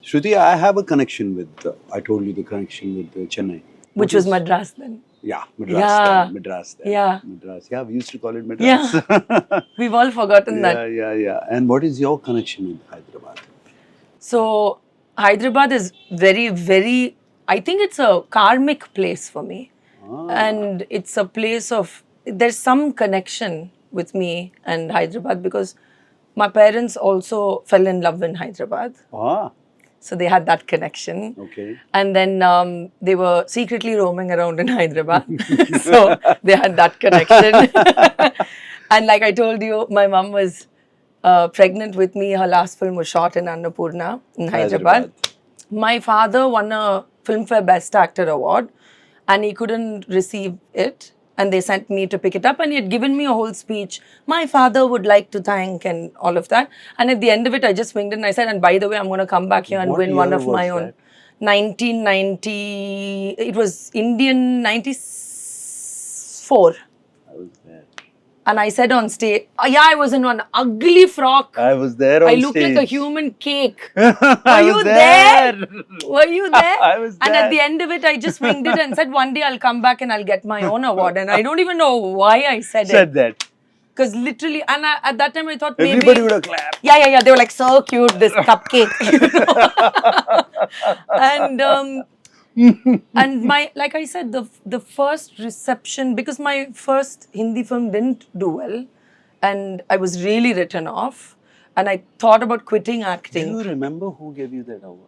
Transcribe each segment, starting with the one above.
Shruti, I have a connection with, I told you the connection with Chennai. Which was Madras then. Yeah, Madras. Yeah. Then, Madras. Then. Yeah. Madras. Yeah, we used to call it Madras. Yeah. We've all forgotten that. Yeah. And what is your connection with Hyderabad? So, Hyderabad is very, very, I think it's a karmic place for me. And it's a place of, there's some connection with me and Hyderabad because my parents also fell in love in Hyderabad. Ah, So they had that connection. okay. And then they were secretly roaming around in Hyderabad. So they had that connection. And like I told you, my mom was pregnant with me. Her last film was shot in Annapurna in Hyderabad. My father won a Filmfare Best Actor award and he couldn't receive it. And they sent me to pick it up and he had given me a whole speech. My father would like to thank and all of that. And at the end of it, I just swinged it and I said, and by the way, I'm going to come back here and What win one year of was my own. that? 1990, it was Indian 94. I was there. And I said on stage, yeah, I was in one ugly frock. I was there on I looked stage. like a human cake. I Were you was there? Were you there? I was And there. at the end of it, I just winged it and said, one day I'll come back and I'll get my own award. And I don't even know why I said Said it. that. Because literally, and at that time I thought maybe... Everybody would have clapped. Yeah. They were like, so cute, this cupcake. You know? And my, like I said, the first reception, because my first Hindi film didn't do well and I was really written off and I thought about quitting Do acting. you remember who gave you that award?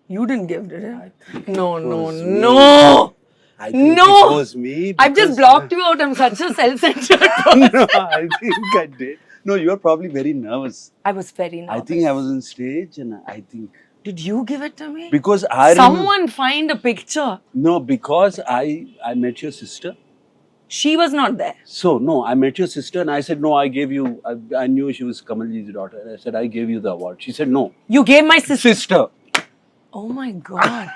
You didn't give it, I think No. it was me. No. I think No. it was me. I've just because- blocked you out. I'm such a self-centered person. No, I think I did. No, you were probably very nervous. I was very nervous. I think I was on stage and I think... Did you give it to me? Because I remember... Someone find a picture. No, because I met your sister. She was not there. So, no, I met your sister and I said, no, I gave you... I knew she was Kamalji's daughter. And I said, I gave you the award. She said, no. You gave my sister. Sister. Oh my God.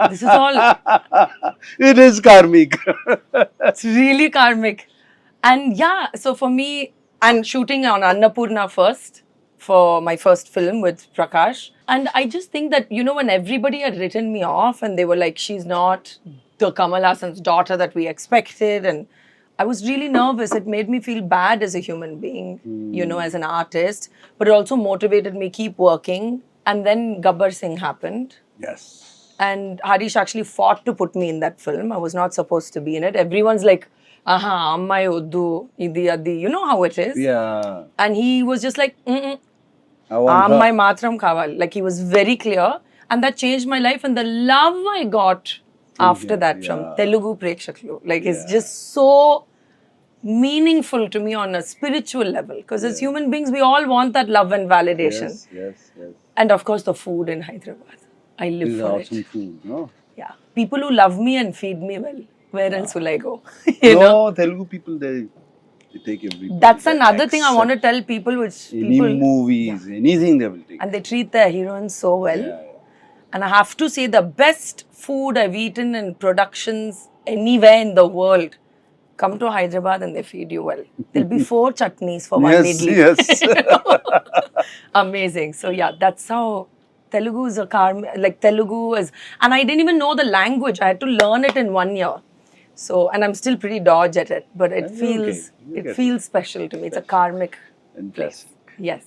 This is all... It is karmic. It's really karmic. And yeah, so for me, and shooting on Annapurna first for my first film with Prakash. And I just think that, you know, when everybody had written me off and they were like, she's not the Kamal Hassan's daughter that we expected. And I was really nervous. It made me feel bad as a human being, you know, as an artist. But it also motivated me keep working. And then Gabbar Singh happened. Yes. And Harish actually fought to put me in that film. I was not supposed to be in it. Everyone's like, aha, ammai oddu, idi adi. You know how it is. Yeah. And he was just like, I want her. ammai matram kaval. Like he was very clear. And that changed my life. And the love I got after that from Telugu Prekshaklu, like it's just so meaningful to me on a spiritual level. Because as human beings, we all want that love and validation. Yes. And of course, the food in Hyderabad. I live This is for awesome it. food, no? Yeah. People who love me and feed me well. Where else will I go? You know? No, Telugu people, they take everything. That's another thing I want to tell people, which Any people... movies, anything they will take. And they treat their heroines so well. Yeah. And I have to say the best food I've eaten in productions anywhere in the world, come to Hyderabad and they feed you well. There'll be 4 chutneys for one idli. Yes. Amazing. So yeah, that's how Telugu is Telugu is, and I didn't even know the language. I had to learn it in 1 year. So, and I'm still pretty dodge at it, but it You'll feels, get it feels special to me. It's a karmic place. Fantastic. Yes.